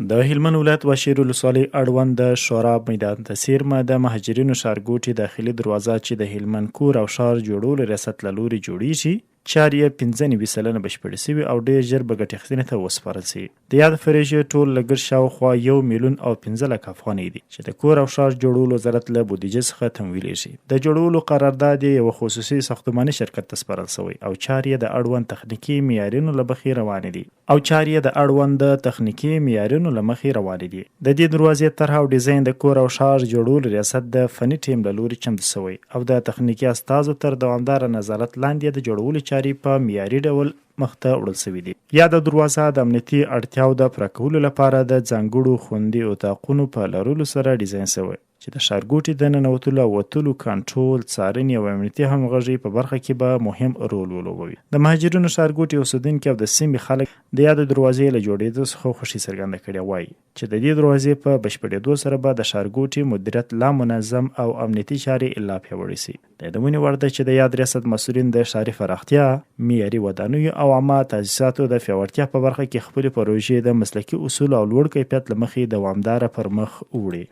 د هلمند ولایت واشیر ولسوالۍ اړوند د شوراب میدان ته څیرمه د مهاجرینو ښارګوټي داخلي دروازه چې د هلمند کور او ښار جوړولو ریاست له لوري جوړیږي چارې یې 95 سلنه بشپړې شوي او ډېر ژر به ګټې اخیستنې ته وسپارل شي. د یاد پروژې ټول لګښت شاوخوا 1 میلیون او 15 لک افغانۍ دي چې د کور او ښار جوړولو وزارت له بودیجې څخه تمویلیږي. د جوړولو قرارداد یو خصوصي ساختماني شرکت ته سپارل شوی او چارې د اړوند تخنیکي معیارونو له مخې روانې دي. د دې دروازې طرح او ډیزاین د کور او ښار جوړولو ریاست د فني ټیم له لوري چمتو شوی او د تخنیکي استازو تر دوامداره نظارت لاندې د جوړولو چارې په معیاري ډول مخته وړل شوي دي. یا د دروازه د امنیتي اړتیاو د پوره کولو لپاره د ځانګړو خوندي اتاقونو په لرلو سره ډیزاین شوی چې د ښارګوټي د ننوتلو او وتلو کنټرول، څارنې او امنیتي همغږۍ په برخه کې به مهم رول ولوبوي. د مهاجرینو ښارګوټي اوسیدونکي او د سیمې خلک د یاد دروازې له جوړېدو څخه خوښي څرګنده کړې وایي چې د دې دروازې په بشپړېدو سره به د ښارګوټي مدیریت لا منظم او امنیتي چارې لا پیاوړې شي. د یادونې وړ ده چې د یاد ریاست مسؤلین د ښاري پراختیا، معیاري ودانیو او عامه تاسیساتو د پیاوړتیا په برخه کې خپلې پروژې د مسلکي اصولو او لوړ کیفیت له مخې دوامداره پر مخ وړي.